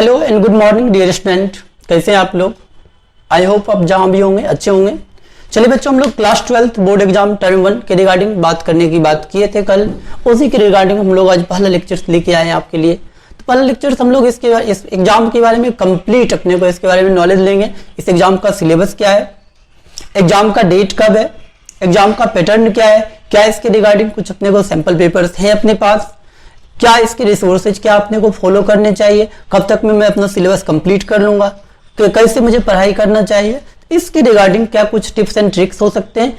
Hello and good morning dear student, कैसे हैं आप लोग। आई होप आप जहां भी होंगे अच्छे होंगे। चलिए बच्चों, हम लोग क्लास 12 बोर्ड एग्जाम टर्म 1 के रिगार्डिंग बात करने की बात किए थे कल। उसी के रिगार्डिंग हम लोग आज पहला लेक्चर्स लेके आए हैं आपके लिए। तो पहला लेक्चर्स हम लोग इस एग्जाम के बारे में कंप्लीट अपने को इसके बारे में नॉलेज लेंगे। इस एग्जाम का सिलेबस क्या है, एग्जाम का डेट कब है, एग्जाम का पैटर्न क्या है, क्या इसके रिगार्डिंग कुछ अपने को सैंपल पेपर्स हैं अपने पास, क्या इसके रिसोर्सेज क्या अपने को फॉलो करने चाहिए, कब तक मैं अपना सिलेबस कंप्लीट कर लूंगा, तो कैसे मुझे पढ़ाई करना चाहिए, इसके रिगार्डिंग क्या कुछ टिप्स एंड ट्रिक्स हो सकते हैं।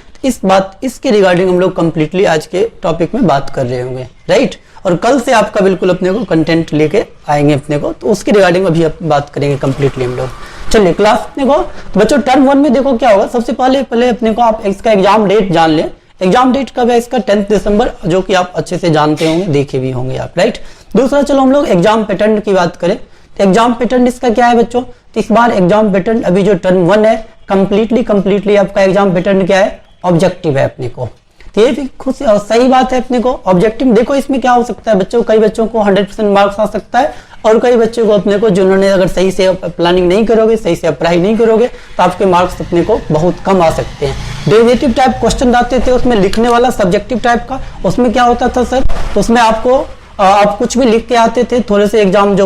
इसके रिगार्डिंग हम लोग कंप्लीटली आज के टॉपिक में बात कर रहे होंगे, राइट। और कल से आपका बिल्कुल अपने को कंटेंट लेके आएंगे अपने को, तो उसके रिगार्डिंग अभी बात करेंगे कंप्लीटली हम लोग। चलिए क्लास अपने को तो बच्चों टर्म 1 में देखो क्या होगा। सबसे पहले अपने को आप इसका एग्जाम डेट जान लें। एग्जाम डेट कब है इसका 10 दिसंबर, जो कि आप अच्छे से जानते होंगे, देखे भी होंगे आप, राइट। दूसरा चलो हम लोग एग्जाम पैटर्न की बात करें। तो एग्जाम पैटर्न इसका क्या है बच्चों, तो इस बार एग्जाम पैटर्न अभी जो टर्म 1 है कंप्लीटली आपका एग्जाम पैटर्न क्या है, ऑब्जेक्टिव है अपने को। तो ये भी खुद सही बात है अपने को। ऑब्जेक्टिव देखो इसमें क्या हो सकता है बच्चों, कई बच्चों को 100% मार्क्स आ सकता है और कई बच्चों को अपने को जिन्होंने अगर सही से प्लानिंग नहीं करोगे, सही से पढ़ाई नहीं करोगे, तो आपके मार्क्स अपने को बहुत कम आ सकते हैं। डेरिवेटिव टाइप क्वेश्चन आते थे उसमें लिखने वाला, सब्जेक्टिव टाइप का, उसमें क्या होता था सर, तो उसमें आपको आप कुछ भी लिख के आते थे, थोड़े से एग्जाम जो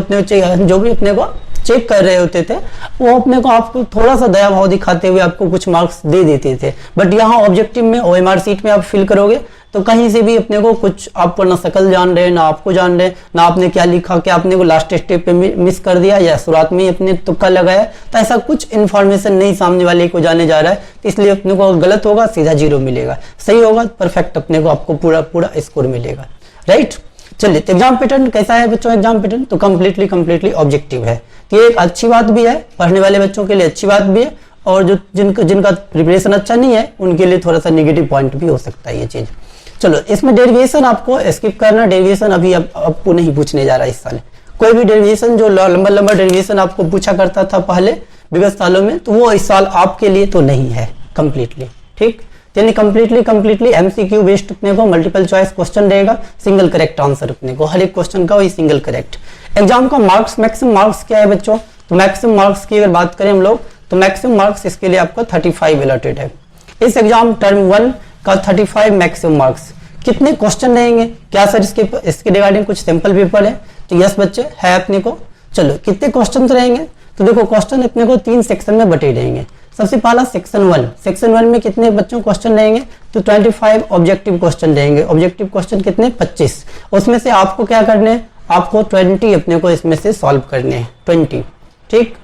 भी अपने को चेक कर रहे होते थे वो अपने को आपको थोड़ा सा दया भाव दिखाते हुए आपको कुछ मार्क्स दे देते थे। बट यहाँ ऑब्जेक्टिव में OMR सीट में आप फिल करोगे तो कहीं से भी अपने को कुछ आपको ना शकल जान रहे, ना आपको जान रहे, ना आपने क्या लिखा, क्या आपने को लास्ट स्टेप पे मिस कर दिया या शुरुआत में ही अपने तुक्का लगाया, तो ऐसा कुछ इन्फॉर्मेशन नहीं सामने वाले को जाने जा रहा है। तो इसलिए अपने को गलत होगा सीधा 0 मिलेगा, सही होगा परफेक्ट अपने को आपको पूरा स्कोर मिलेगा, राइट। चलिए तो एग्जाम पैटर्न कैसा है बच्चों, एग्जाम पैटर्न तो कंप्लीटली ऑब्जेक्टिव है। तो ये एक अच्छी बात भी है, पढ़ने वाले बच्चों के लिए अच्छी बात भी है, और जो जिनका प्रिपरेशन अच्छा नहीं है उनके लिए थोड़ा सा नेगेटिव पॉइंट भी हो सकता है ये चीज। चलो इसमें डेरिवेशन आपको स्किप करना, डेरिवेशन अभी आपको नहीं पूछने जा रहा है इस साल। कोई भी डेरिवेशन जो लंबा डेरिवेशन आपको पूछा करता था पहले विगत सालों में, तो वो इस साल आपके लिए तो नहीं है कंप्लीटली, ठीक। यानी कंप्लीटली MCQ बेस्ड अपने को मल्टीपल चॉइस क्वेश्चन रहेगा, सिंगल करेक्ट आंसर अपने को हर एक क्वेश्चन का वही सिंगल करेक्ट। एग्जाम का मार्क्स मैक्सिमम मार्क्स क्या है बच्चों, तो मैक्सिमम मार्क्स की अगर बात करें हम लोग तो मैक्सिमम मार्क्स इसके लिए आपका 35 अलॉटेड है। इस एग्जाम टर्म 1 का 35 मैक्सिमम मार्क्स। कितने क्वेश्चन रहेंगे, क्या सर इसके रिगार्डिंग कुछ सिंपल पेपर है, तो यस बच्चे है अपने को। चलो कितने क्वेश्चन रहेंगे, तो देखो क्वेश्चन अपने को 3 सेक्शन में बटे रहेंगे। सबसे पहला सेक्शन 1 में कितने बच्चों क्वेश्चन रहेंगे, तो 25 ऑब्जेक्टिव क्वेश्चन रहेंगे। ऑब्जेक्टिव क्वेश्चन कितने 25, उसमें से आपको क्या करने हैं, आपको 20 अपने को इसमें से सॉल्व करने हैं, 20, ठीक।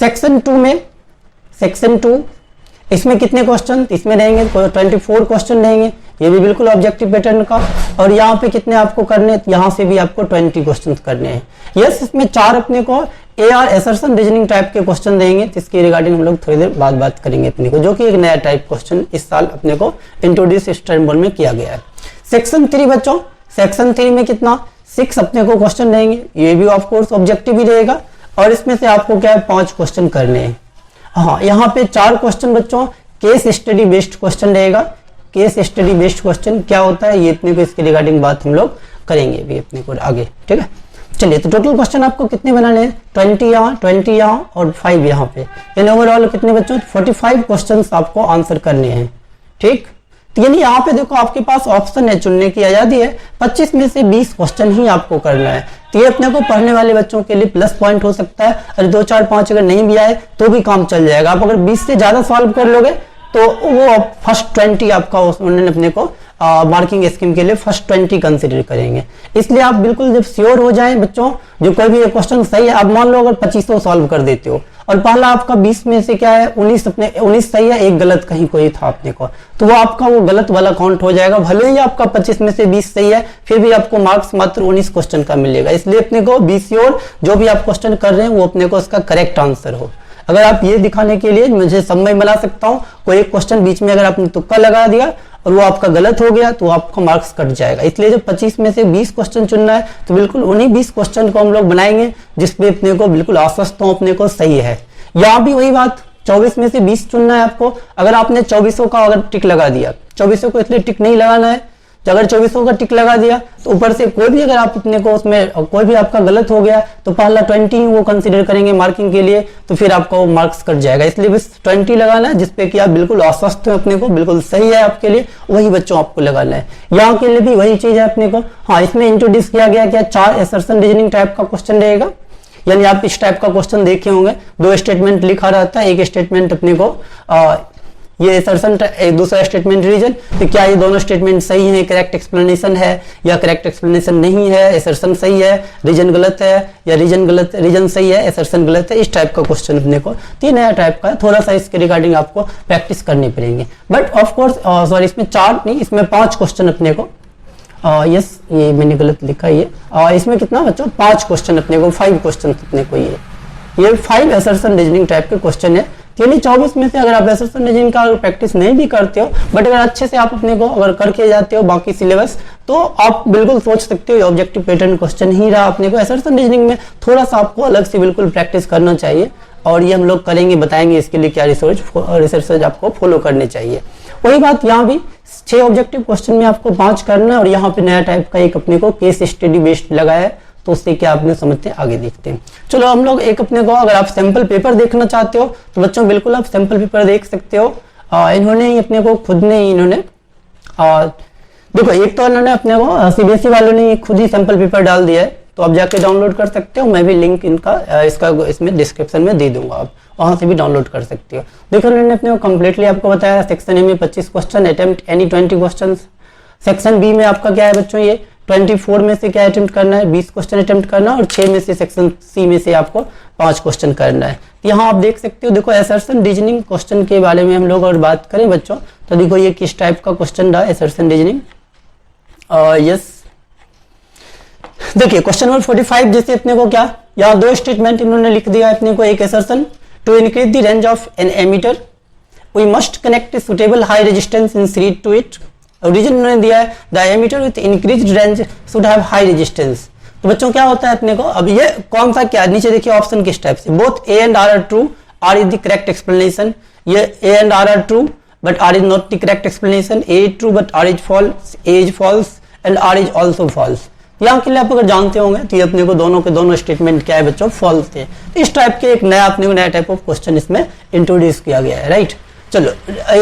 सेक्शन 2 इसमें कितने क्वेश्चन, इसमें रहेंगे 24 क्वेश्चन रहेंगे, ये भी बिल्कुल ऑब्जेक्टिव पैटर्न का। और यहाँ पे कितने आपको करने हैं, यहाँ से भी आपको 20 क्वेश्चन करने हैं। यस इसमें 4 अपने को AR असर्शन रीजनिंग टाइप के क्वेश्चन देंगे, जिसके रिगार्डिंग हम लोग थोड़ी देर बाद बात करेंगे अपने को, जो कि एक नया टाइप क्वेश्चन इस साल अपने को इंट्रोड्यूस इस टर्म 1 में किया गया है। सेक्शन 3 बच्चों, सेक्शन 3 में कितना 6 अपने को क्वेश्चन रहेंगे, ये भी ऑफ कोर्स ऑब्जेक्टिव ही रहेगा। और इसमें से आपको क्या है 5 क्वेश्चन करने हैं। हाँ यहाँ पे 4 क्वेश्चन बच्चों केस स्टडी बेस्ड क्वेश्चन रहेगा। केस स्टडी बेस्ड क्वेश्चन क्या होता है ये अपने को इसके रिगार्डिंग बात हम लोग करेंगे भी अपने को आगे, ठीक है। चलिए तो टोटल क्वेश्चन आपको कितने बनाने हैं, 20 यहाँ और 5 यहाँ पे, यानी ओवरऑल कितने बच्चों 45 क्वेश्चन आपको आंसर करने हैं, ठीक। तो यानी यहाँ पे देखो आपके पास ऑप्शन है, चुनने की आजादी है, 25 में से 20 क्वेश्चन ही आपको करना है। तो ये अपने को पढ़ने वाले बच्चों के लिए प्लस पॉइंट हो सकता है। अगर 2, 4, 5 अगर नहीं भी आए तो भी काम चल जाएगा। आप अगर 20 से ज्यादा सॉल्व कर लोगे तो वो फर्स्ट 20 आपका उन्होंने अपने को मार्किंग स्कीम के लिए फर्स्ट 20 कंसिडर करेंगे। इसलिए आप बिल्कुल जब श्योर हो जाएं बच्चों, जो कोई भी क्वेश्चन सही है, आप मान लो अगर 2500 सॉल्व कर देते हो और पहला आपका 20 में से क्या है 19 सही है, एक गलत कहीं कोई था अपने को, तो वो आपका वो गलत वाला काउंट हो जाएगा। भले ही आपका 25 में से 20 सही है, फिर भी आपको मार्क्स मात्र 19 क्वेश्चन का मिलेगा। इसलिए अपने को बी श्योर जो भी आप क्वेश्चन कर रहे हैं वो अपने को उसका करेक्ट आंसर हो। अगर आप ये दिखाने के लिए मुझे समय बना सकता हूँ, कोई एक क्वेश्चन बीच में अगर आपने तुक्का लगा दिया और वो आपका गलत हो गया तो आपका मार्क्स कट जाएगा। इसलिए जब 25 में से 20 क्वेश्चन चुनना है तो बिल्कुल उन्हीं 20 क्वेश्चन को हम लोग बनाएंगे जिसपे अपने को बिल्कुल आश्वस्त हो अपने को सही है। यहाँ भी वही बात, 24 में से 20 चुनना है आपको। अगर आपने 2400 का अगर टिक लगा दिया, 2400 को इसलिए टिक नहीं लगाना है, तो अगर 2400 का टिक लगा दिया तो ऊपर से कोई भी अगर आप अपने को उसमें कोई भी आपका गलत हो गया तो पहला 20 वो कंसीडर करेंगे मार्किंग के लिए, तो फिर आपका मार्क्स कट जाएगा। इसलिए बस 20 लगाना है जिसपे कि आप बिल्कुल आश्वस्त हो अपने को, बिल्कुल सही है आपके लिए, वही बच्चों आपको लगाना है। यहाँ के लिए भी वही चीज है अपने को। हाँ, इसमें इंट्रोड्यूस किया गया क्या 4 असर्शन रीजनिंग टाइप का क्वेश्चन रहेगा, यानी आप इस टाइप का क्वेश्चन देखे होंगे, 2 स्टेटमेंट लिखा रहता है, एक स्टेटमेंट अपने को ये असर्शन, एक दूसरा स्टेटमेंट रीजन, तो क्या ये दोनों स्टेटमेंट सही है, करेक्ट एक्सप्लेनेशन है या करेक्ट एक्सप्लेनेशन नहीं है, असर्शन सही है, रीजन गलत है या रीजन गलत, रीजन सही है, असर्शन गलत है, इस टाइप का क्वेश्चन अपने को। तो ये नया टाइप का है, थोड़ा सा इसके रिगार्डिंग आपको प्रैक्टिस करनी पड़ेंगे। बट ऑफ कोर्स सॉरी, इसमें 4 नहीं, इसमें 5 क्वेश्चन अपने को यस ये मैंने गलत लिखा है, इसमें कितना बच्चों 5 क्वेश्चन अपने को, 5 क्वेश्चन अपने को, ये 5 असर्शन रीजनिंग टाइप के क्वेश्चन है। यानी 24 में से अगर आप असर्शन रीजनिंग का प्रैक्टिस नहीं भी करते हो, बट अगर अच्छे से आप अपने को अगर करके जाते हो बाकी सिलेबस, तो आप बिल्कुल सोच सकते हो ऑब्जेक्टिव पैटर्न क्वेश्चन ही रहा अपने को। असर्शन रीजनिंग में थोड़ा सा आपको अलग से बिल्कुल प्रैक्टिस करना चाहिए, और ये हम लोग करेंगे, बताएंगे इसके लिए क्या रिसर्च आपको फॉलो करने चाहिए। वही बात यहाँ भी 6 ऑब्जेक्टिव क्वेश्चन में आपको 5 करना है, और यहाँ पे नया टाइप का एक अपने को केस स्टडी बेस्ड लगाया है, तो उससे क्या आपने समझते हैं आगे देखते हैं। चलो हम लोग एक अपने को, अगर आप सैंपल पेपर देखना चाहते हो तो बच्चों बिल्कुल आप सैंपल पेपर देख सकते हो। इन्होंने ही अपने को खुद ने ही इन्होंने देखो, एक तो इन्होंने अपने को सीबीएसई वालों ने खुद ही सैंपल पेपर डाल दिया है, तो आप जाके डाउनलोड कर सकते हो। मैं भी लिंक इनका इसका इसमें डिस्क्रिप्शन में दे दूंगा, आप वहां से भी डाउनलोड कर सकते हो। देखो उन्होंने अपने को कंप्लीटली आपको बताया, सेक्शन ए में 25 question, attempt any 20 question. Section B में आपका क्या है बच्चों, ये 24 में से क्या अटेम्प्ट करना है, 20 क्वेश्चन अटेम्प्ट करना, और 6 में से सेक्शन सी में से आपको 5 क्वेश्चन करना है। यहाँ आप देख सकते हो, देखो असर्शन रीजनिंग क्वेश्चन के बारे में हम लोग अगर बात करें बच्चों, तो देखो ये किस टाइप का क्वेश्चन रहा असर्शन रीजनिंग। यस देखिए क्वेश्चन नंबर 45, जैसे अपने को क्या, यहाँ 2 स्टेटमेंट इन्होंने लिख दिया अपने को। एक assertion, to increase the range of an ammeter we must connect suitable high resistance in series to it. Reason उन्होंने दिया है, the ammeter with increased range should have high resistance. तो बच्चों क्या होता है अपने को, अब ये कौन सा क्या, नीचे देखिए ऑप्शन किस टाइप से, both A and R are true, R is the correct explanation. ये A and R are true but R is not the correct explanation, A is true but R is false, A is false and R is also false. यहाँ के लिए आप अगर जानते होंगे तो ये अपने को दोनों के दोनों स्टेटमेंट क्या है बच्चों, फॉल्स थे। तो इस टाइप के एक नया अपने को नया टाइप ऑफ क्वेश्चन इसमें इंट्रोड्यूस किया गया है, राइट। चलो,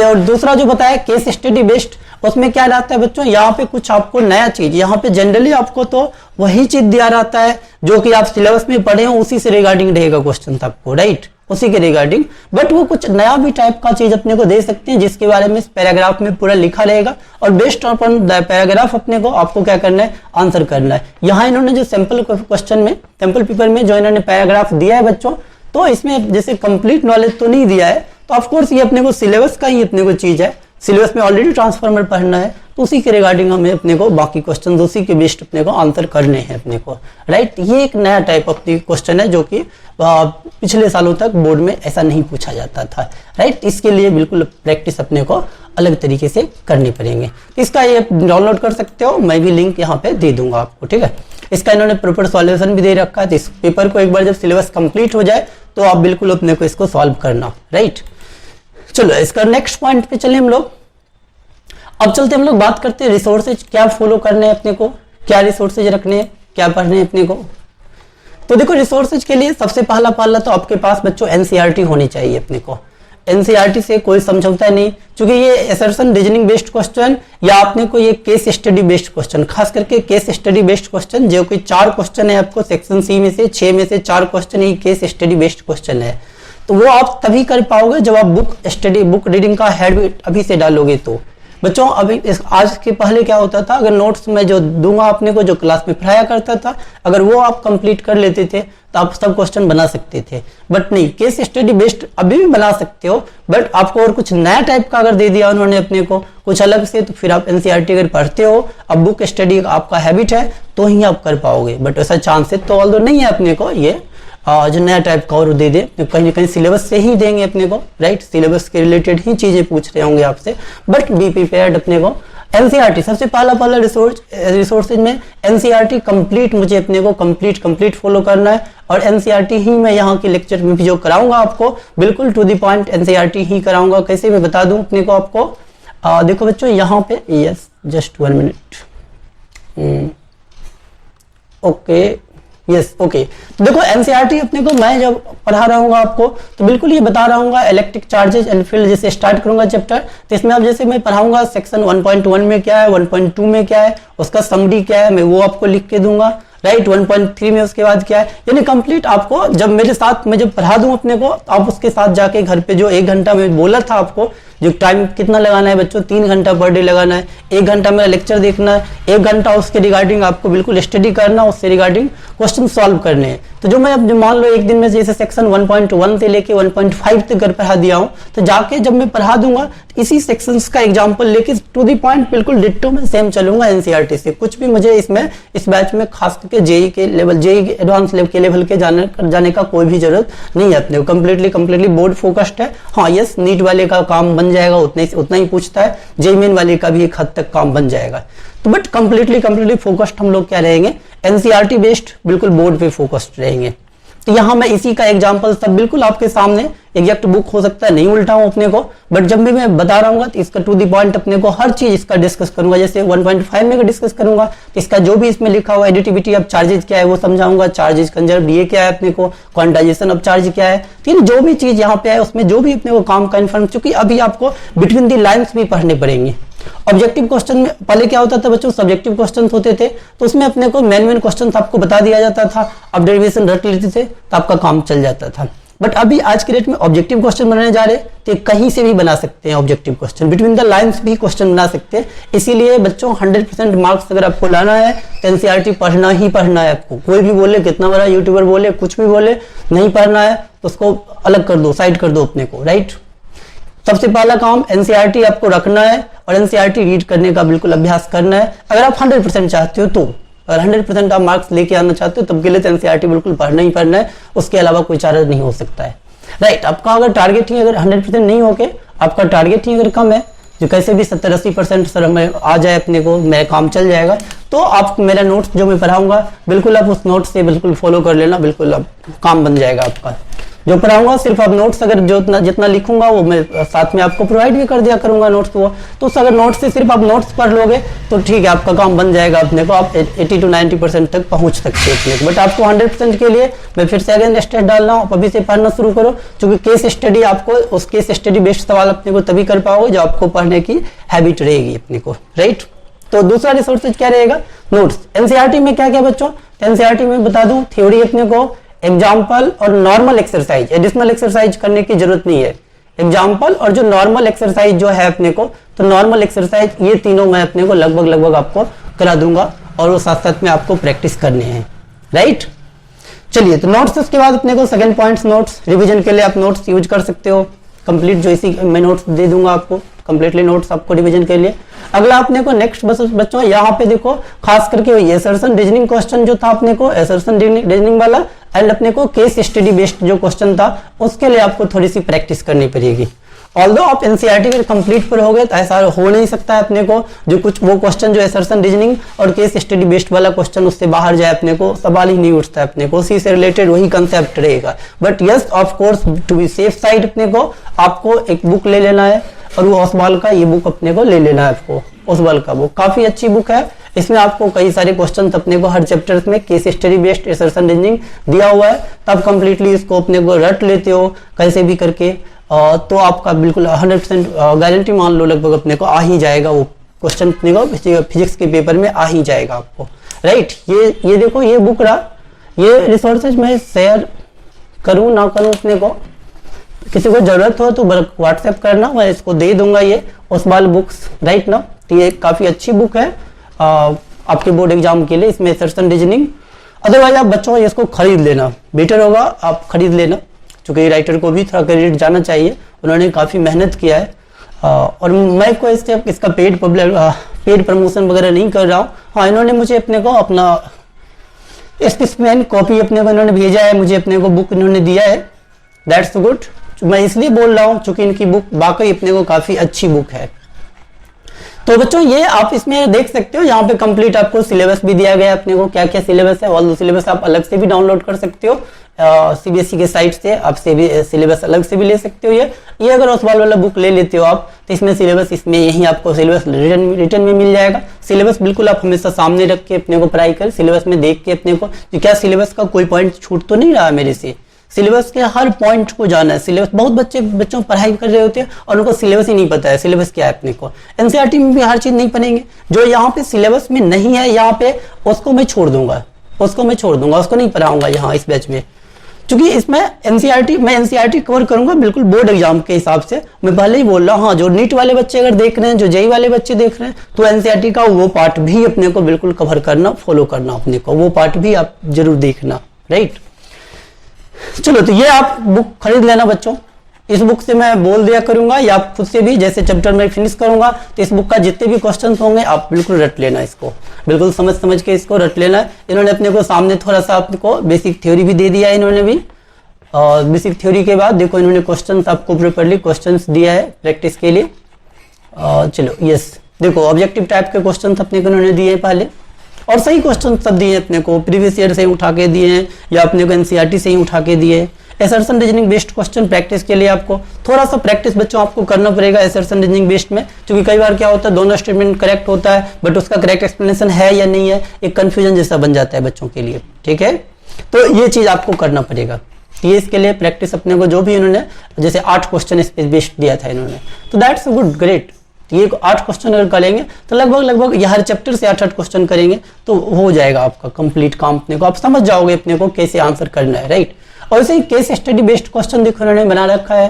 और दूसरा जो बताया केस स्टडी बेस्ड, उसमें क्या रहता है बच्चों, यहाँ पे कुछ आपको नया चीज, यहाँ पे जनरली आपको तो वही चीज दिया रहता है जो कि आप सिलेबस में पढ़े हो, उसी से रिगार्डिंग रहेगा क्वेश्चन आपको, राइट, उसी के रिगार्डिंग। बट वो कुछ नया भी टाइप का चीज अपने को दे सकते हैं, जिसके बारे में इस पैराग्राफ में पूरा लिखा रहेगा, और बेस्ड ऑन द पैराग्राफ अपने को आपको क्या करना है, आंसर करना है। यहाँ इन्होंने जो सैंपल क्वेश्चन में, सैंपल पेपर में जो इन्होंने पैराग्राफ दिया है बच्चों, तो इसमें जैसे कंप्लीट नॉलेज तो नहीं दिया है, तो ऑफकोर्स ये अपने को सिलेबस का ही अपने को चीज है, सिलेबस में ऑलरेडी ट्रांसफार्मर पढ़ना है, तो उसी के रिगार्डिंग हमें अपने को बाकी क्वेश्चन उसी के बेस्ड अपने को आंसर करने हैं अपने को, राइट। ये एक नया टाइप ऑफ क्वेश्चन है जो कि पिछले सालों तक बोर्ड में ऐसा नहीं पूछा जाता था, राइट। इसके लिए बिल्कुल प्रैक्टिस अपने को अलग तरीके से करनी पड़ेंगे। इसका ये डाउनलोड कर सकते हो, मैं भी लिंक यहाँ पे दे दूंगा आपको, ठीक है। इसका इन्होंने प्रॉपर सॉल्यूशन भी दे रखा है, तो इस पेपर को एक बार जब सिलेबस कंप्लीट हो जाए तो आप बिल्कुल अपने को इसको सॉल्व करना, राइट। चलो इसका नेक्स्ट पॉइंट पे चले हम लोग। अब चलते हम लोग बात करते हैं रिसोर्सेज क्या फॉलो करने हैं अपने को, क्या रिसोर्सेज रखने हैं, क्या पढ़ने हैं अपने को। तो देखो रिसोर्सेज के लिए सबसे पहला तो आपके पास बच्चों एनसीईआरटी होनी चाहिए अपने को। एनसीईआरटी से कोई समझौता नहीं, क्योंकि ये असर्शन रीजनिंग बेस्ड क्वेश्चन या आपने को ये केस स्टडी बेस्ड क्वेश्चन, खास करके केस स्टडी बेस्ड क्वेश्चन, जो कि 4 क्वेश्चन है आपको सेक्शन सी में से, 6 में से 4 क्वेश्चन ही केस स्टडी बेस्ड क्वेश्चन है। तो वो आप तभी कर पाओगे जब आप बुक रीडिंग का हैबिट अभी से डालोगे। तो बच्चों अभी आज के पहले क्या होता था, अगर नोट्स में जो दूंगा आपने को, जो क्लास में पढ़ाया करता था, अगर वो आप कंप्लीट कर लेते थे तो आप सब क्वेश्चन बना सकते थे। बट नहीं, केस स्टडी बेस्ड अभी भी बना सकते हो, बट आपको और कुछ नया टाइप का अगर दे दिया उन्होंने अपने को कुछ अलग से, तो फिर आप एनसीईआरटी अगर पढ़ते हो, अब बुक स्टडी आपका हैबिट है, तो ही आप कर पाओगे। बट ऐसा चांसेस तो ऑल्दो नहीं है अपने को, ये जो नया टाइप का और दे दे, कहीं ना कहीं सिलेबस से ही देंगे अपने को, राइट। सिलेबस के रिलेटेड ही चीजें पूछ रहे होंगे आपसे, बट बी प्रिपेयर्ड अपने को। एनसीईआरटी सबसे पहला रिसोर्सेज में एनसीईआरटी कंप्लीट मुझे अपने को कंप्लीट फॉलो करना है, और एनसीईआरटी ही मैं यहाँ के लेक्चर में भी जो कराऊंगा आपको, बिल्कुल टू द पॉइंट एनसीईआरटी ही कराऊंगा। कैसे मैं बता दूं अपने को आपको, देखो बच्चों यहाँ पे, yes just 1 minute, okay, yes, okay. तो देखो एनसीईआरटी अपने को मैं जब पढ़ा रहा हूँ आपको तो बिल्कुल ये बता रहा हूँ इलेक्ट्रिक चार्जेस एंड फील्ड, जैसे स्टार्ट करूंगा चैप्टर तो इसमें अब जैसे मैं पढ़ाऊंगा सेक्शन 1.1 में क्या है, 1.2 में क्या है, उसका समरी क्या है, मैं वो आपको लिख के दूंगा, राइट। 1.3 में उसके बाद क्या है, यानी कंप्लीट आपको जब मेरे साथ मैं जब पढ़ा दूं अपने को, आप उसके साथ जाके घर पे जो 1 घंटा में बोला था आपको, जो टाइम कितना लगाना है बच्चों, 3 घंटा पर डे लगाना है, 1 घंटा मेरा लेक्चर देखना है, 1 घंटा उसके रिगार्डिंग आपको बिल्कुल स्टडी करना, उससे रिगार्डिंग क्वेश्चन सॉल्व करने हैं। तो जो मैं अब मान लो एक दिन में जैसे सेक्शन 1.1 से लेके 1.5 तक कर पढ़ा दिया हूँ, तो जाके जब मैं पढ़ा दूंगा इसी सेक्शंस का एग्जांपल लेके टू द पॉइंट बिल्कुल डिट्टो में सेम चलूंगा एनसीईआरटी से। कुछ भी मुझे इसमें इस बैच में खास करके जेई के लेवल, जेई एडवांस लेवल के लेवल के जाने का कोई भी जरूरत नहीं है अपने को। कंप्लीटली बोर्ड फोकस्ड है। हाँ यस, नीट वाले का काम बन जाएगा, उतना ही पूछता है, जेई मेन वाले का भी एक हद तक काम बन जाएगा। तो बट कंप्लीटली फोकस्ड हम लोग क्या रहेंगे, एनसीईआरटी बेस्ड, बिल्कुल बोर्ड पे फोकस्ड रहेंगे। तो यहाँ मैं इसी का एग्जांपल सब बिल्कुल आपके सामने एग्जैक्ट बुक हो सकता है नहीं उल्टा हूं अपने को, बट जब भी मैं बता रहा हूँ तो इसका टू दी पॉइंट अपने को हर चीज इसका डिस्कस करूंगा। जैसे 1.5 में डिस्कस करूंगा तो इसका जो भी इसमें लिखा हुआ एडिटिविटी ऑफ चार्जेस क्या है वो समझाऊंगा, चार्जेस कंजर्व ये क्या है अपने को, क्वांटाइजेशन ऑफ चार्ज क्या है, तो जो भी चीज यहाँ पे है उसमें जो भी अपने को काम का इन्फॉर्म, चूंकि अभी आपको बिटवीन दी लाइन्स भी पढ़ने पड़ेंगे। ऑब्जेक्टिव क्वेश्चन में पहले क्या होता था बच्चों, सब्जेक्टिव क्वेश्चन होते थे तो उसमें अपने को मेन क्वेश्चन आपको बता दिया जाता था, आप डेरिवेशन रट लेते थे तो आपका काम चल जाता था। बट अभी आज के डेट में ऑब्जेक्टिव क्वेश्चन बनाने जा रहे तो कहीं से भी बना सकते हैं objective question, between the lines भी क्वेश्चन बना सकते हैं। इसीलिए बच्चों 100% मार्क्स अगर आपको लाना है तो एनसीईआरटी पढ़ना ही पढ़ना है आपको। कोई भी बोले, कितना बड़ा यूट्यूबर बोले, कुछ भी बोले, नहीं पढ़ना है तो उसको अलग कर दो, साइड कर दो अपने को, राइट। सबसे पहला काम एनसीईआरटी आपको रखना है और एनसीईआरटी रीड करने का बिल्कुल अभ्यास करना है। अगर आप 100% चाहते हो तो, अगर 100% आप मार्क्स लेके आना चाहते हो तब के लिए तो एनसीईआरटी बिल्कुल पढ़ना ही पढ़ना है, उसके अलावा कोई चारा नहीं हो सकता है, राइट। आपका अगर टारगेट ही अगर 100% नहीं होके आपका टारगेट ही अगर कम है, जो कैसे भी 70-80% सर हमें आ जाए अपने को, मेरा काम चल जाएगा, तो आप मेरा नोट्स जो मैं पढ़ाऊंगा बिल्कुल आप उस नोट्स से बिल्कुल फॉलो कर लेना, बिल्कुल अब काम बन जाएगा आपका। जो पढ़ाऊंगा सिर्फ आप नोट्स अगर जो जितना लिखूंगा वो मैं साथ में आपको प्रोवाइड भी कर दिया करूंगा नोट्स वो, तो अगर नोट्स से सिर्फ आप नोट्स पढ़ लोगे तो ठीक है, आपका काम बन जाएगा अपने को, आप 80 to 90% तक पहुंच सकते हो अपने को। बट आपको 100% के लिए मैं फिर से अगेन स्टेप डाल रहा हूँ, अभी से पढ़ना शुरू करो, क्योंकि केस स्टडी आपको उस केस स्टडी बेस्ड सवाल अपने को तभी कर पाओगे जो आपको पढ़ने की हैबिट रहेगी अपने को, राइट। तो दूसरा रिसोर्सेज क्या रहेगा, नोट्स। एनसीईआरटी में क्या क्या बच्चों, एनसीईआरटी में बता दूं, थ्योरी अपने को एग्जाम्पल और नॉर्मल एक्सरसाइज, एडिशनल एक्सरसाइज करने की जरूरत नहीं है। एग्जाम्पल और जो नॉर्मल एक्सरसाइज जो है अपने को, तो नॉर्मल एक्सरसाइज ये तीनों मैं अपने को लगभग आपको करा दूंगा और वो साथ साथ में आपको प्रैक्टिस करने हैं, राइट। चलिए, तो नोट्स के बाद अपने को सेकंड पॉइंट्स, नोट्स रिवीजन के लिए आप नोट्स यूज कर सकते हो कंप्लीट, जो इसी मैं नोट्स दे दूंगा आपको कंप्लीटली नोट्स आपको रिवीजन के लिए। अगला अपने को नेक्स्ट बच्चों यहाँ पे देखो, खास करके असर्शन रीजनिंग क्वेश्चन जो था अपने को, असर्शन रीजनिंग वाला एंड अपने को केस स्टडी बेस्ड जो क्वेश्चन था उसके लिए आपको थोड़ी सी प्रैक्टिस करनी पड़ेगी। ऑल्दो आप एनसीईआरटी में कंप्लीट पर हो गए तो ऐसा हो नहीं सकता है अपने को, जो कुछ वो क्वेश्चन जो असर्शन रीजनिंग और केस स्टडी बेस्ड वाला क्वेश्चन उससे बाहर जाए अपने को सवाल ही नहीं उठता है अपने को, उसी से रिलेटेड वही कंसेप्ट रहेगा। But yes of course to be safe side अपने को आपको एक बुक ले लेना है और वो ओसवाल का ये बुक अपने को ले लेना है आपको। ओसवाल का बुक काफी अच्छी बुक है, इसमें आपको कई सारे क्वेश्चन अपने को हर चैप्टर में case study based assertion reasoning दिया हुआ है, तब कंप्लीटली इसको अपने को रट लेते हो कैसे भी करके, तो आपका बिल्कुल 100% गारंटी मान लो लगभग अपने को आ ही जाएगा वो क्वेश्चन अपने को फिजिक्स के पेपर में आ ही जाएगा आपको, राइट। ये देखो ये बुक रहा, ये रिसोर्सेज मैं शेयर करूँ ना करूँ अपने को, किसी को जरूरत हो तो व्हाट्सएप करना, मैं इसको दे दूंगा ये ओसवाल बुक्स, राइट ना। तो ये काफी अच्छी बुक है आपके बोर्ड एग्जाम के लिए, इसमें असर्शन रीजनिंग। अदरवाइज आप बच्चों इसको खरीद लेना, बेटर होगा आप खरीद लेना, क्योंकि राइटर को भी थोड़ा क्रेडिट जाना चाहिए, उन्होंने काफी मेहनत किया है। और मैं को इसका पेड प्रमोशन वगैरह नहीं कर रहा हूँ। हाँ, इन्होंने मुझे अपने को अपना स्पेसिफिक कॉपी अपने को इन्होंने भेजा है, मुझे अपने को बुक इन्होंने दिया है, दैट्स गुड। मैं इसलिए बोल रहा हूँ क्योंकि इनकी बुक वाकई अपने को काफी अच्छी बुक है। तो बच्चों ये आप इसमें देख सकते हो, यहाँ पे कंप्लीट आपको सिलेबस भी दिया गया है अपने को, क्या क्या सिलेबस है, ऑल सिलेबस आप अलग से भी डाउनलोड कर सकते हो, सीबीएसई के साइट से आप सिलेबस अलग से भी ले सकते हो। ये अगर ओसवाल वाला बुक ले लेते हो आप तो इसमें सिलेबस, इसमें यही आपको सिलेबस रिटर्न में मिल जाएगा। सिलेबस बिल्कुल आप हमेशा सामने रख के अपने को पढ़ाई कर, सिलेबस में देख के अपने को क्या सिलेबस का कोई पॉइंट छूट तो नहीं रहा मेरे से, सिलेबस के हर पॉइंट को जाना है। सिलेबस बहुत बच्चों पढ़ाई कर रहे होते हैं और उनको सिलेबस ही नहीं पता है सिलेबस क्या है अपने को। एनसीईआरटी में भी हर चीज नहीं पढ़ेंगे, जो यहाँ पे सिलेबस में नहीं है यहाँ पे उसको मैं छोड़ दूंगा, उसको नहीं पढ़ाऊंगा यहाँ इस बैच में, क्योंकि इसमें एनसीईआरटी कवर करूंगा बिल्कुल बोर्ड एग्जाम के हिसाब से। मैं पहले ही बोल रहा हूँ, हाँ जो नीट वाले बच्चे अगर देख रहे हैं, जो जेईई वाले बच्चे देख रहे हैं, तो एनसीईआरटी का वो पार्ट भी अपने को बिल्कुल कवर करना, फॉलो करना अपने को, वो पार्ट भी आप जरूर देखना, राइट। चलो तो ये आप बुक खरीद लेना बच्चों। इस बुक से मैं बोल दिया करूंगा या आप खुद से भी जैसे चैप्टर में फिनिश करूंगा तो इस बुक का जितने भी क्वेश्चंस होंगे आप बिल्कुल रट लेना, इसको बिल्कुल समझ के इसको रट लेना। इन्होंने अपने को सामने थोड़ा सा आपको बेसिक थ्योरी भी दे दिया है इन्होंने भी, और बेसिक थ्योरी के बाद देखो इन्होंने क्वेश्चंस आपको प्रॉपर्ली क्वेश्चंस दिया है प्रैक्टिस के लिए। चलो यस, देखो ऑब्जेक्टिव टाइप के क्वेश्चंस अपने को इन्होंने दिए हैं पहले, और सही क्वेश्चन सब दिए अपने को, प्रीवियस ईयर से ही उठा के दिए हैं या अपने को एनसीईआरटी से ही उठा के दिए हैं। Assertion reasoning based question practice के लिए आपको थोड़ा सा प्रैक्टिस बच्चों आपको करना पड़ेगा असर्शन रीजनिंग बेस्ड में, क्योंकि कई बार क्या होता है दोनों स्टेटमेंट करेक्ट होता है बट उसका करेक्ट एक्सप्लेनेशन है या नहीं है, एक कंफ्यूजन जैसा बन जाता है बच्चों के लिए, ठीक है। तो ये चीज आपको करना पड़ेगा, ये इसके लिए प्रैक्टिस अपने को जो भी इन्होंने जैसे 8 क्वेश्चन इस पे बेस्ड दिया था इन्होंने, तो दैट्स गुड ग्रेट। ये 8 क्वेश्चन अगर करेंगे तो लगभग ये हर चैप्टर से 8 क्वेश्चन करेंगे तो हो जाएगा आपका कंप्लीट काम, अपने को आप समझ जाओगे अपने को कैसे आंसर करना है, राइट। और ऐसे ही केस स्टडी बेस्ड क्वेश्चन देखो उन्होंने बना रखा है,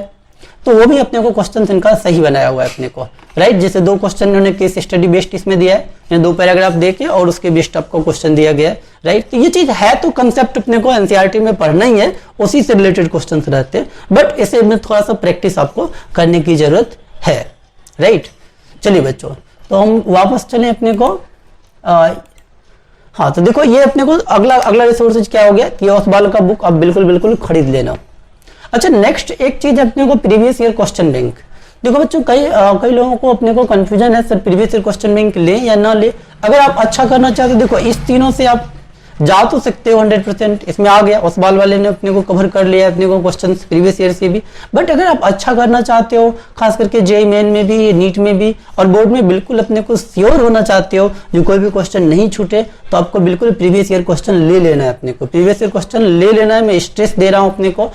तो वो भी अपने को क्वेश्चन इनका सही बनाया हुआ है अपने को, राइट। जैसे 2 क्वेश्चन इन्होंने केस स्टडी बेस्ड इसमें दिया है, 2 पैराग्राफ देके और उसके बेस्ड आपको क्वेश्चन दिया गया है, राइट। तो ये चीज है, तो कंसेप्ट अपने को एनसीईआरटी में पढ़ना ही है, उसी से रिलेटेड क्वेश्चन रहते हैं, बट इसे में थोड़ा सा प्रैक्टिस आपको करने की जरूरत है, राइट। चलिए बच्चों, तो हम वापस चलें अपने को। हाँ तो देखो ये अपने को अगला रिसोर्सेज क्या हो गया, ये ओसवाल का बुक आप बिल्कुल खरीद लेना। अच्छा नेक्स्ट एक चीज अपने को प्रीवियस ईयर क्वेश्चन बैंक। देखो बच्चों कई लोगों को अपने को कंफ्यूजन है sir previous year question bank ले या ना ले। अगर आप अच्छा करना चाहते हो, देखो इस तीनों से आप जा तो सकते हो 100%, इसमें आ गया ओसवाल वाले ने अपने को कवर कर लिया अपने को क्वेश्चन प्रीवियस ईयर से भी। बट अगर आप अच्छा करना चाहते हो, खास करके जेईई मेन में भी, नीट में भी और बोर्ड में बिल्कुल अपने को श्योर होना चाहते हो जो कोई भी क्वेश्चन नहीं छूटे, तो आपको बिल्कुल प्रीवियस ईयर क्वेश्चन ले लेना है अपने को, प्रीवियस ईयर क्वेश्चन ले लेना है। मैं स्ट्रेस दे रहा हूँ अपने को,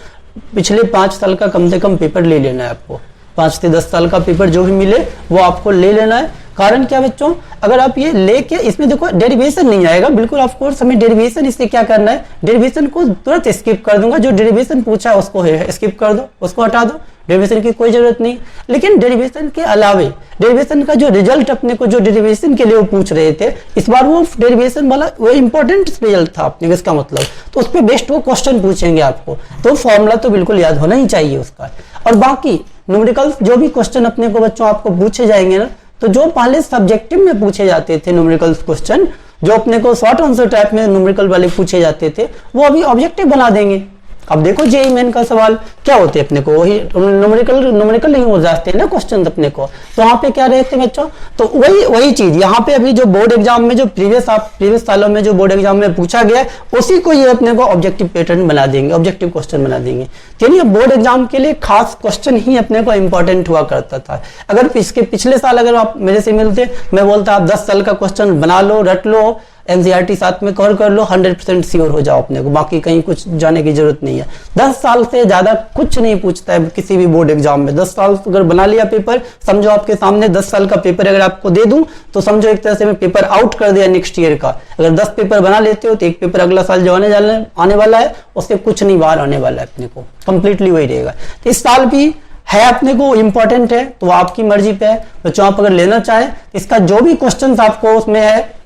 पिछले 5 साल का कम से कम पेपर ले लेना है आपको, 5 से 10 साल का पेपर जो भी मिले वो आपको ले लेना है। कारण क्या बच्चों, अगर आप ये लेके इसमें देखो डेरिवेशन नहीं आएगा बिल्कुल, ऑफ कोर्स हमें डेरिवेशन इससे क्या करना है, डेरिवेशन को तुरंत स्किप कर दूंगा, जो डेरिवेशन पूछा है उसको स्किप कर दो, उसको हटा दो, डेरिवेशन की कोई जरूरत नहीं। लेकिन डेरिवेशन के अलावे डेरिवेशन का जो रिजल्ट अपने को जो डेरिवेशन के लिए वो पूछ रहे थे, इस बार वो डेरिवेशन वाला वो इंपॉर्टेंट रिजल्ट था अपने, इसका मतलब तो उस पर बेस्ट वो क्वेश्चन पूछेंगे आपको, तो फॉर्मूला तो बिल्कुल याद होना ही चाहिए उसका। और बाकी न्यूमेरिकल्स जो भी क्वेश्चन अपने को बच्चों आपको पूछे जाएंगे ना, तो जो पहले सब्जेक्टिव में पूछे जाते थे न्यूमेरिकल्स क्वेश्चन, जो अपने को शॉर्ट आंसर टाइप में न्यूमेरिकल वाले पूछे जाते थे, वो अभी ऑब्जेक्टिव बना देंगे। अब देखो जेईई मेन का सवाल क्या होते हैं अपने को, वही न्यूमेरिकल नहीं हो जाते ना क्वेश्चन अपने को, तो वहां पे क्या रहते हैं बच्चों, तो वही चीज यहाँ पे अभी जो बोर्ड एग्जाम में जो प्रीवियस सालों में जो बोर्ड एग्जाम में पूछा गया उसी को ये अपने को ऑब्जेक्टिव पैटर्न बना देंगे, ऑब्जेक्टिव क्वेश्चन बना देंगे। यानी बोर्ड एग्जाम के लिए खास क्वेश्चन ही अपने को इंपॉर्टेंट हुआ करता था। अगर इसके पिछले साल अगर आप मेरे से मिलते, मैं बोलता आप 10 साल का क्वेश्चन बना लो, रट लो, एनसीईआरटी साथ में कवर कर लो, 100% श्योर हो जाओ अपने को, बाकी कहीं कुछ जाने की जरूरत नहीं है। 10 साल से ज्यादा कुछ नहीं पूछता है किसी भी बोर्ड एग्जाम में। 10 साल अगर बना लिया पेपर, समझो आपके सामने 10 साल का पेपर अगर आपको दे दूं तो समझो एक तरह से मैं पेपर आउट कर दिया नेक्स्ट ईयर का। अगर 10 पेपर बना लेते हो तो एक पेपर अगला साल जो आने वाला है उससे कुछ नहीं बाहर आने वाला है, अपने को कंप्लीटली वही रहेगा। तो इस साल भी है अपने को इंपॉर्टेंट है, तो आपकी मर्जी पे है बच्चों, आप अगर लेना चाहें इसका जो भी क्वेश्चन आपको उसमें है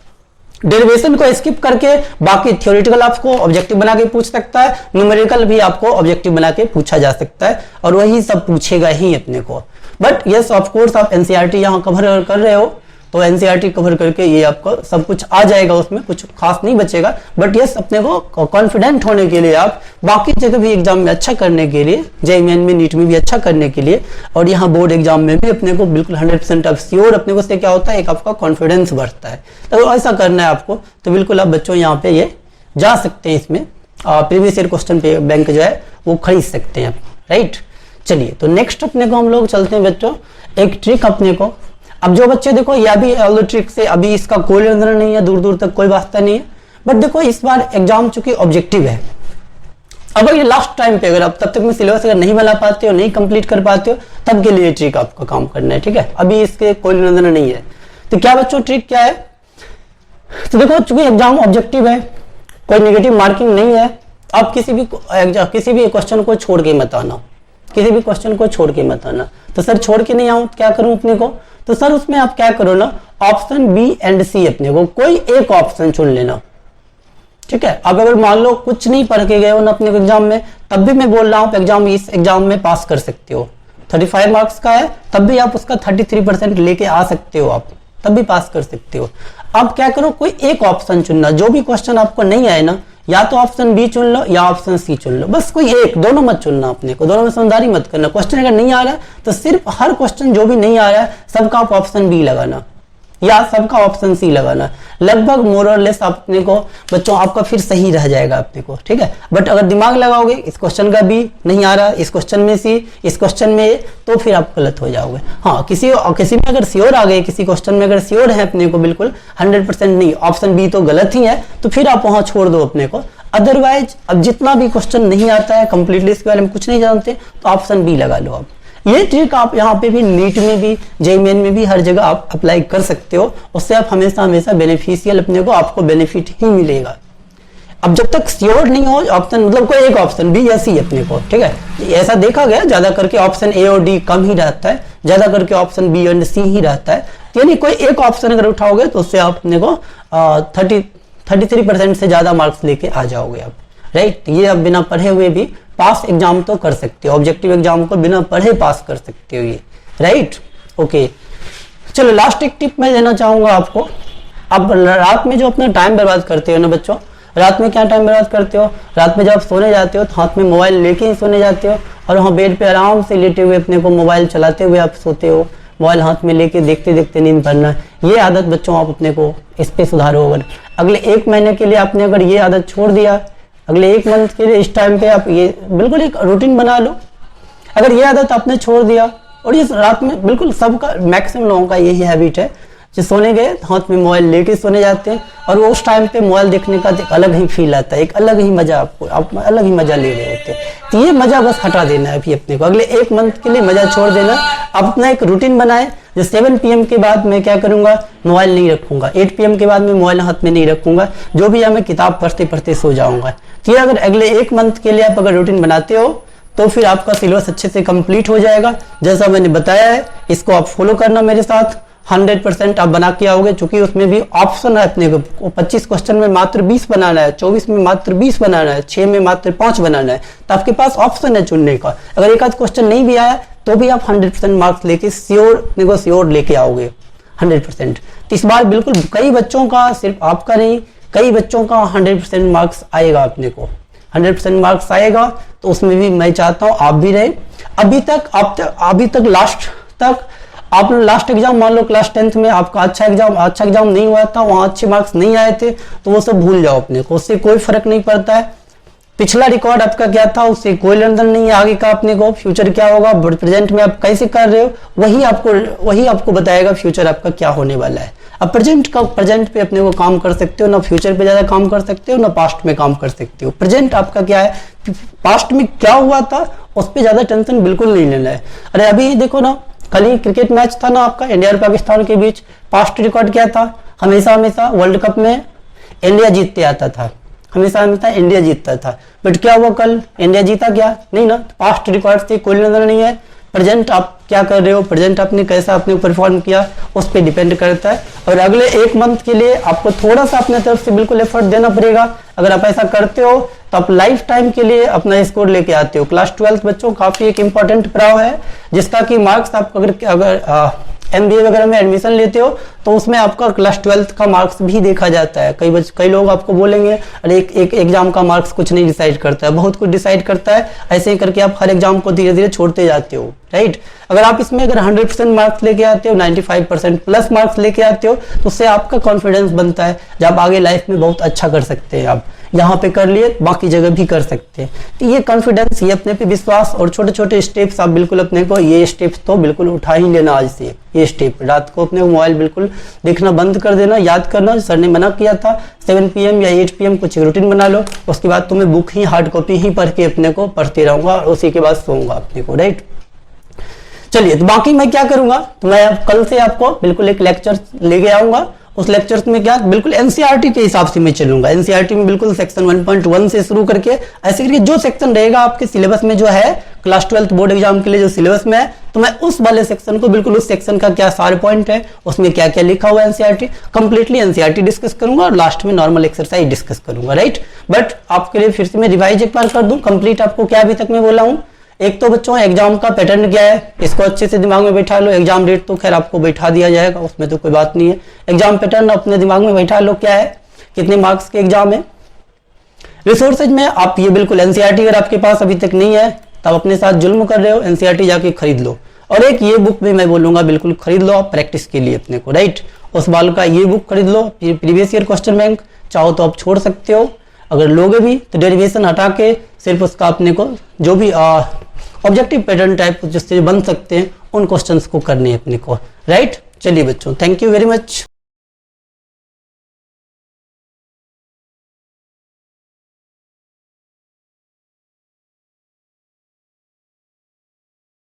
डेरिवेशन को स्किप करके बाकी थ्योरेटिकल आपको ऑब्जेक्टिव बना के पूछ सकता है, न्यूमेरिकल भी आपको ऑब्जेक्टिव बना के पूछा जा सकता है और वही सब पूछेगा ही अपने को। बट यस ऑफ कोर्स आप एनसीईआरटी यहाँ कवर कर रहे हो तो एनसीईआरटी कवर करके ये आपको सब कुछ आ जाएगा, उसमें कुछ खास नहीं बचेगा। बट यस अपने को कॉन्फिडेंट होने के लिए आप बाकी जगह भी एग्जाम में अच्छा करने के लिए, जेईई मेन में, नीट में भी अच्छा करने के लिए और यहाँ बोर्ड एग्जाम में भी अपने को बिल्कुल 100% आप श्योर, अपने को से क्या होता है एक आपका कॉन्फिडेंस बढ़ता है। तो ऐसा करना है आपको, तो बिल्कुल आप बच्चों यहाँ पे ये जा सकते हैं इसमें प्रीवियस ईयर क्वेश्चन पे बैंक जो है वो खरीद सकते हैं, राइट। चलिए तो नेक्स्ट अपने को हम लोग चलते हैं बच्चों, एक ट्रिक अपने को। अब जो बच्चे देखो यह भी ट्रिक से अभी इसका कोई लेना नहीं है, दूर दूर तक कोई वास्ता नहीं है, बट देखो इस बार एग्जाम चूंकि ऑब्जेक्टिव है, अगर ये लास्ट टाइम पे अगर आप तब तक में सिलेबस अगर नहीं बना पाते हो, नहीं कंप्लीट कर पाते हो, तब के लिए ट्रिक आपका काम करना है, ठीक है। अभी इसके कोई लेना नहीं है। तो क्या बच्चों ट्रिक क्या है, तो देखो चूंकि एग्जाम ऑब्जेक्टिव है, कोई नेगेटिव मार्किंग नहीं है, आप किसी भी क्वेश्चन को छोड़ के मत आना, किसी भी क्वेश्चन को छोड़ के मत आना। तो सर छोड़ के नहीं आऊं क्या करूं अपने को, तो सर उसमें आप क्या करो ना, ऑप्शन बी एंड सी अपने को कोई एक ऑप्शन चुन लेना, ठीक है। अब अगर मान लो कुछ नहीं पढ़ के गए हो ना अपने एग्जाम में, तब भी मैं बोल रहा हूँ इस एग्जाम में पास कर सकते हो। 35 मार्क्स का है, तब भी आप उसका 33% लेके आ सकते हो, आप तब भी पास कर सकते हो। अब क्या करो, कोई एक ऑप्शन चुनना, जो भी क्वेश्चन आपको नहीं आए ना, या तो ऑप्शन बी चुन लो या ऑप्शन सी चुन लो, बस कोई एक, दोनों मत चुनना अपने को, दोनों में समझदारी मत करना। क्वेश्चन अगर नहीं आ रहा है तो सिर्फ हर क्वेश्चन जो भी नहीं आ रहा है सबका आप ऑप्शन बी लगाना या सबका ऑप्शन सी लगाना, लगभग मोर और लेस अपने को बच्चों आपका फिर सही रह जाएगा अपने को, ठीक है। बट अगर दिमाग लगाओगे इस क्वेश्चन का बी नहीं आ रहा, इस क्वेश्चन में सी, इस क्वेश्चन में ए, तो फिर आप गलत हो जाओगे। हाँ किसी में अगर श्योर आ गए, किसी क्वेश्चन में अगर श्योर है अपने को बिल्कुल 100% नहीं, ऑप्शन बी तो गलत ही है, तो फिर आप वहां छोड़ दो अपने को। अदरवाइज अब जितना भी क्वेश्चन नहीं आता है, कंप्लीटली इसके बारे में कुछ नहीं जानते, तो ऑप्शन बी लगा लो आप। ये ट्रिक आप यहाँ पे भी, नीट में भी, जेईई में भी, हर जगह आप अप्लाई कर सकते हो। उससे आप हमेशा बेनिफिशियल अपने को, आपको बेनिफिट ही मिलेगा। अब जब तक श्योर नहीं हो ऑप्शन, मतलब कोई एक ऑप्शन बी या सी अपने को, ठीक है। ऐसा देखा गया ज्यादा करके ऑप्शन ए और डी कम ही रहता है, ज्यादा करके ऑप्शन बी और सी ही रहता है। यानी कोई एक ऑप्शन अगर उठाओगे तो उससे आप अपने को 33% से ज्यादा मार्क्स लेके आ जाओगे आप, राइट। ये आप बिना पढ़े हुए भी पास एग्जाम तो कर सकते हो, ऑब्जेक्टिव एग्जाम को बिना पढ़े पास कर सकते हो ये, राइट। ओके चलो लास्ट एक टिप मैं देना चाहूंगा आपको। अब रात में जो अपना टाइम बर्बाद करते हो ना बच्चों, रात में क्या टाइम बर्बाद करते हो, रात में जब आप सोने जाते हो तो हाथ में मोबाइल लेके ही सोने जाते हो, और वहाँ बेड पे आराम से लेटे हुए अपने को मोबाइल चलाते हुए आप सोते हो, मोबाइल हाथ में लेके देखते देखते नींद पड़ना। ये आदत बच्चों आप अपने को इस पे सुधारो। अगर अगले 1 महीने के लिए आपने अगर ये आदत छोड़ दिया, अगले 1 मंथ के लिए इस टाइम पे आप ये बिल्कुल एक रूटीन बना लो। अगर ये आदत आपने छोड़ दिया, और ये रात में बिल्कुल सबका, मैक्सिमम लोगों का यही हैबिट है, जो सोने गए हाथ में मोबाइल लेके सोने जाते हैं, और वो उस टाइम पे मोबाइल देखने का एक अलग ही फील आता है, एक अलग ही मजा, आपको आप अलग ही मजा ले रहे होते हैं। तो ये मजा बस हटा देना है अभी अपने को, अगले 1 मंथ के लिए मजा छोड़ देना। आप अपना एक रूटीन बनाए, जो 7 PM के बाद मैं क्या करूंगा, मोबाइल नहीं रखूंगा, 8 PM के बाद मैं मोबाइल हाथ में नहीं रखूंगा, जो भी है मैं किताब पढ़ते पढ़ते सो जाऊंगा। तो ये अगर अगले 1 मंथ के लिए आप अगर रूटीन बनाते हो तो फिर आपका सिलेबस अच्छे से कंप्लीट हो जाएगा। जैसा मैंने बताया है, इसको आप फॉलो करना मेरे साथ, 100% आप बना के आओगे। चूंकि उसमें भी ऑप्शन है अपने को, 25 क्वेश्चन में मात्र 20 बनाना है, 24 में मात्र 20 बनाना है, 6 में मात्र 5 बनाना है, तो आपके पास ऑप्शन है चुनने का। अगर एक आध क्वेश्चन नहीं भी आया तो भी आप 100% मार्क्स लेके श्योर लेके आओगे 100%। तो इस बार बिल्कुल कई बच्चों का, सिर्फ आपका नहीं, कई बच्चों का 100% मार्क्स आएगा अपने को, 100% मार्क्स आएगा। तो उसमें भी मैं चाहता हूं आप भी रहे। अभी तक लास्ट एग्जाम, मान लो क्लास 10th में आपका अच्छा एग्जाम नहीं हुआ था, वहां अच्छे मार्क्स नहीं आए थे, तो वो सब भूल जाओ अपने को, उससे कोई फर्क नहीं पड़ता है। पिछला रिकॉर्ड आपका क्या था उससे कोई लेन देन नहीं है, आगे का अपने को फ्यूचर क्या होगा, प्रेजेंट में आप कैसे कर रहे हो, वही आपको बताएगा फ्यूचर आपका क्या होने वाला है। अब प्रेजेंट पे अपने को काम कर सकते हो, ना फ्यूचर पे ज्यादा काम कर सकते हो, ना पास्ट में काम कर सकते हो। प्रेजेंट आपका क्या है, पास्ट में क्या हुआ था उस पर ज्यादा टेंशन बिल्कुल नहीं लेना है। अरे अभी देखो ना, कल ही क्रिकेट मैच था ना आपका इंडिया और पाकिस्तान के बीच, पास्ट रिकॉर्ड क्या था, हमेशा वर्ल्ड कप में इंडिया जीतते आता था, हमेशा इंडिया जीतता था। बट क्या हुआ, कल इंडिया जीता क्या, नहीं ना। पास्ट रिकॉर्ड से कोई नजर नहीं है, प्रेजेंट आप क्या कर रहे हो, प्रेजेंट आपने कैसा अपने परफॉर्म किया उस पर डिपेंड करता है। और अगले 1 मंथ के लिए आपको थोड़ा सा अपने तरफ से बिल्कुल एफर्ट देना पड़ेगा। अगर आप ऐसा करते हो तो आप लाइफ टाइम के लिए अपना स्कोर लेके आते हो। क्लास 12 बच्चों काफी एक इंपॉर्टेंट पड़ाव है, जिसका कि मार्क्स आप अगर MBA वगैरह में एडमिशन लेते हो तो उसमें आपका क्लास 12 का मार्क्स भी देखा जाता है। कई लोग आपको बोलेंगे अरे एक एग्जाम का मार्क्स कुछ नहीं डिसाइड करता है, बहुत कुछ डिसाइड करता है। ऐसे ही करके आप हर एग्जाम को धीरे धीरे छोड़ते जाते हो, राइट। अगर आप इसमें अगर 100% मार्क्स लेके आते हो, 95% प्लस मार्क्स लेके आते हो, तो उससे आपका कॉन्फिडेंस बनता है जब आगे लाइफ में बहुत अच्छा कर सकते हैं आप। यहाँ पे कर लिए, बाकी जगह भी कर सकते हैं। तो ये कॉन्फिडेंस, ये अपने पे विश्वास और छोटे छोटे स्टेप्स आप बिल्कुल अपने को, ये स्टेप्स तो बिल्कुल उठा ही लेना आज से। ये स्टेप रात को अपने मोबाइल बिल्कुल देखना बंद कर देना, याद करना सर ने मना किया था 7 PM या 8 PM कुछ रूटीन बना लो। उसके बाद तुम्हें बुक ही, हार्ड कॉपी ही पढ़ के अपने को पढ़ते रहूंगा और उसी के बाद सोऊंगा अपने को, राइट। चलिए, तो बाकी मैं क्या करूंगा, तो मैं कल से आपको बिल्कुल एक लेक्चर लेके आऊंगा। उस लेक्चर्स में क्या बिल्कुल एनसीईआरटी के हिसाब से मैं चलूंगा। एनसीईआरटी में बिल्कुल सेक्शन 1.1 से शुरू करके ऐसे करके जो सेक्शन रहेगा आपके सिलेबस में, जो है क्लास 12 बोर्ड एग्जाम के लिए जो सिलेबस में है, तो मैं उस वाले सेक्शन को बिल्कुल, उस सेक्शन का क्या सारे पॉइंट है, उसमें क्या क्या लिखा हुआ है एनसीईआरटी, कंप्लीटली एनसीईआरटी डिस्कस करूंगा और लास्ट में नॉर्मल एक्सरसाइज डिस्कस करूंगा, राइट। बट आपके लिए फिर से मैं रिवाइज एक बार कर दूं कंप्लीट, आपको क्या अभी तक मैं बोला हूं। एक तो बच्चों एग्जाम का पैटर्न क्या है, इसको अच्छे से दिमाग में बैठा लो। एग्जाम डेट तो खैर आपको बैठा दिया जाएगा, उसमें तो कोई बात नहीं है। एग्जाम पैटर्न अपने दिमाग में बैठा लो, क्या है, कितने मार्क्स के एग्जाम है। रिसोर्सेज में आप ये बिल्कुल एनसीईआरटी अगर आपके पास अभी तक नहीं है तो आप अपने साथ जुल्म कर रहे हो, एनसीईआरटी जाके खरीद लो। और एक ये बुक भी मैं बोलूंगा बिल्कुल खरीद लो आप प्रैक्टिस के लिए अपने को, राइट। उस बाल का ये बुक खरीद लो, प्रीवियस ईयर क्वेश्चन बैंक, चाहो तो आप छोड़ सकते हो। अगर लोगे भी तो डेरिवेशन हटा के सिर्फ उसका अपने को जो भी ऑब्जेक्टिव पैटर्न टाइप जिससे बन सकते हैं उन क्वेश्चंस को करने हैं अपने को, राइट। चलिए बच्चों, थैंक यू वेरी मच।